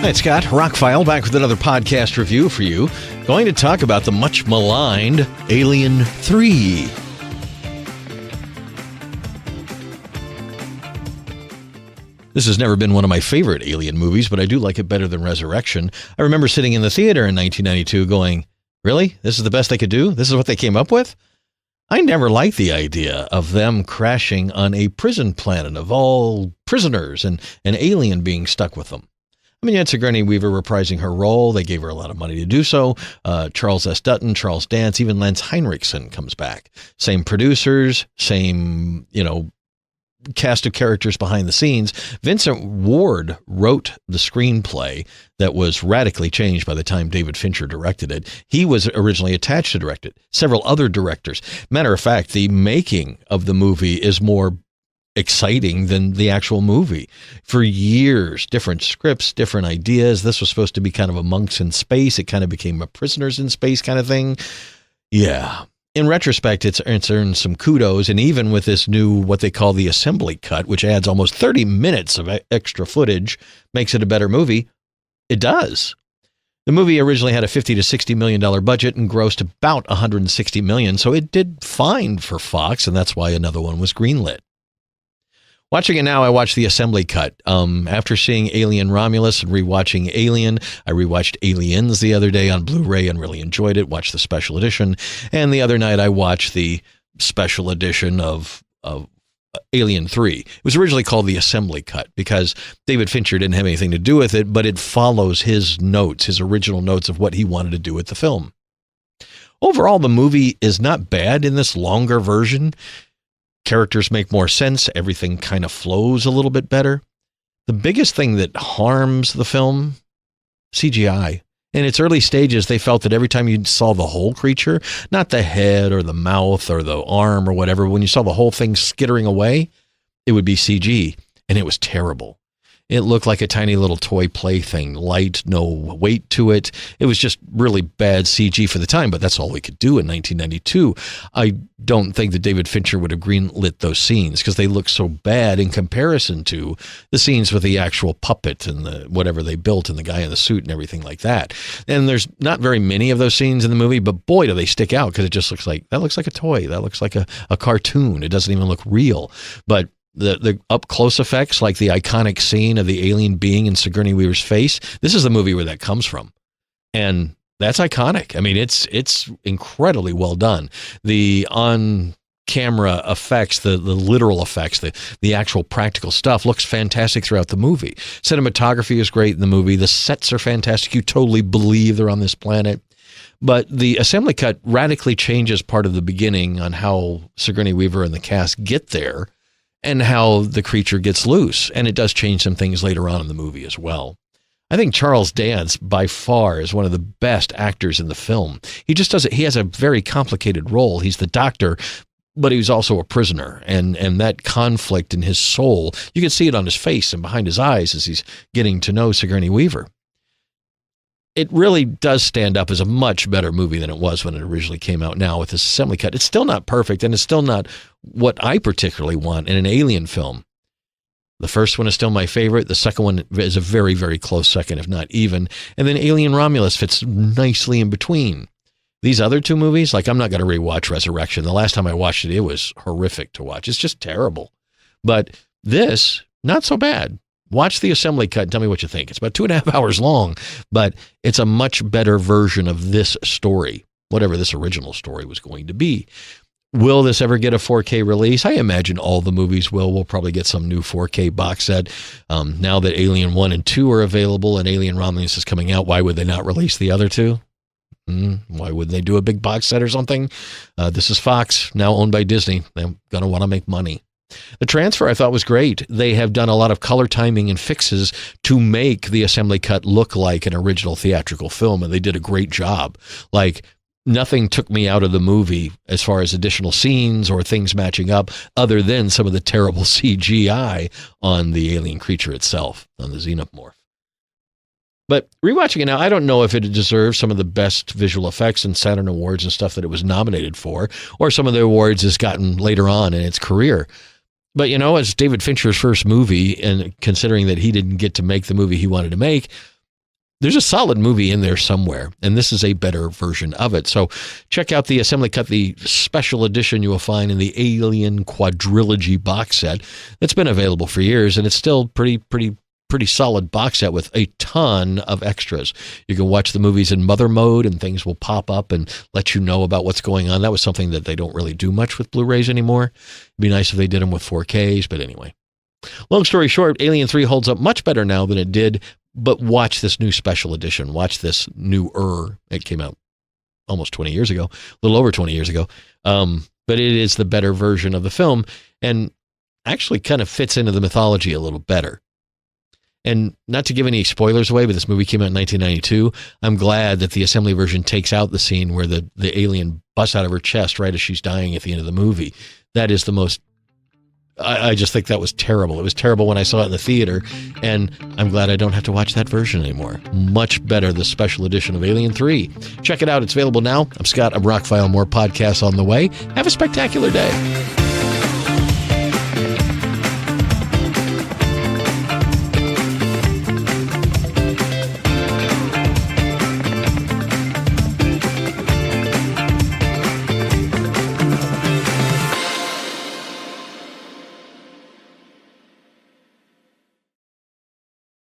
Hi, it's Scott. ROCKFILE back with another podcast review for you. Going to talk about the much maligned Alien 3. This has never been one of my favorite Alien movies, but I do like it better than Resurrection. I remember sitting in the theater in 1992 going, really? This is the best they could do? This is what they came up with? I never liked the idea of them crashing on a prison planet of all prisoners and an alien being stuck with them. I mean, you had Sigourney Weaver reprising her role. They gave her a lot of money to do so. Charles S. Dutton, Charles Dance, even Lance Henriksen comes back. Same producers, same, cast of characters behind the scenes. Vincent Ward wrote the screenplay that was radically changed by the time David Fincher directed it. He was originally attached to direct it. Several other directors. Matter of fact, the making of the movie is more exciting than the actual movie. For years, different scripts, different ideas. This was supposed to be kind of a monks in space. It kind of became a prisoners in space kind of thing. Yeah. In retrospect, it's earned some kudos, and even with this new, what they call the assembly cut, which adds almost 30 minutes of extra footage, makes it a better movie, it does. The movie originally had a $50 to $60 million budget and grossed about $160 million, so it did fine for Fox, and that's why another one was greenlit. Watching it now, I watched the assembly cut. After seeing Alien Romulus and rewatching Alien, I rewatched Aliens the other day on Blu-ray and really enjoyed it, watched the special edition. And the other night, I watched the special edition of Alien 3. It was originally called the assembly cut because David Fincher didn't have anything to do with it, but it follows his notes, his original notes of what he wanted to do with the film. Overall, the movie is not bad in this longer version. Characters make more sense. Everything kind of flows a little bit better. The biggest thing that harms the film, CGI. In its early stages, they felt that every time you saw the whole creature, not the head or the mouth or the arm or whatever, when you saw the whole thing skittering away, it would be CG, and it was terrible. It looked like a tiny little toy plaything, light, no weight to it. It was just really bad CG for the time, but that's all we could do in 1992. I don't think that David Fincher would have greenlit those scenes because they look so bad in comparison to the scenes with the actual puppet and the whatever they built and the guy in the suit and everything like that. And there's not very many of those scenes in the movie, but boy, do they stick out because it just looks like, that looks like a toy. That looks like a cartoon. It doesn't even look real. But the up-close effects, like the iconic scene of the alien being in Sigourney Weaver's face, this is the movie where that comes from. And that's iconic. I mean, it's incredibly well done. The on-camera effects, the literal effects, the actual practical stuff looks fantastic throughout the movie. Cinematography is great in the movie. The sets are fantastic. You totally believe they're on this planet. But the assembly cut radically changes part of the beginning on how Sigourney Weaver and the cast get there and how the creature gets loose. And it does change some things later on in the movie as well. I think Charles Dance, by far, is one of the best actors in the film. He just does it. He has a very complicated role. He's the doctor, but he's also a prisoner. And that conflict in his soul, you can see it on his face and behind his eyes as he's getting to know Sigourney Weaver. It really does stand up as a much better movie than it was when it originally came out now with this assembly cut. It's still not perfect, and it's still not what I particularly want in an Alien film. The first one is still my favorite. The second one is a very, very close second, if not even. And then Alien Romulus fits nicely in between. These other two movies, like I'm not going to rewatch Resurrection. The last time I watched it, it was horrific to watch. It's just terrible. But this, not so bad. Watch the assembly cut and tell me what you think. It's about 2.5 hours long, but it's a much better version of this story, whatever this original story was going to be. Will this ever get a 4K release? I imagine all the movies will. We'll probably get some new 4K box set. Now that Alien 1 and 2 are available and Alien Romulus is coming out, why would they not release the other two? Why wouldn't they do a big box set or something? This is Fox, now owned by Disney. They're going to want to make money. The transfer I thought was great. They have done a lot of color timing and fixes to make the assembly cut look like an original theatrical film, and they did a great job. Like, nothing took me out of the movie as far as additional scenes or things matching up other than some of the terrible CGI on the alien creature itself, on the xenomorph. But rewatching it now, I don't know if it deserves some of the best visual effects and Saturn Awards and stuff that it was nominated for, or some of the awards it's gotten later on in its career. But, as David Fincher's first movie, and considering that he didn't get to make the movie he wanted to make, there's a solid movie in there somewhere, and this is a better version of it. So check out the Assembly Cut, the special edition you will find in the Alien Quadrilogy box set that's been available for years, and it's still pretty solid box set with a ton of extras. You can watch the movies in mother mode, and things will pop up and let you know about what's going on. That was something that they don't really do much with Blu-rays anymore. It'd be nice if they did them with 4Ks, but anyway. Long story short, Alien 3 holds up much better now than it did, but watch this new special edition. Watch this newer. It came out almost 20 years ago, a little over 20 years ago. But it is the better version of the film and actually kind of fits into the mythology a little better. And not to give any spoilers away, but this movie came out in 1992. I'm glad that the assembly version takes out the scene where the alien busts out of her chest right as she's dying at the end of the movie. That is the most... I just think that was terrible. It was terrible when I saw it in the theater, and I'm glad I don't have to watch that version anymore. Much better, the special edition of Alien 3. Check it out. It's available now. I'm Scott. I'm ROCKFILE. More podcasts on the way. Have a spectacular day.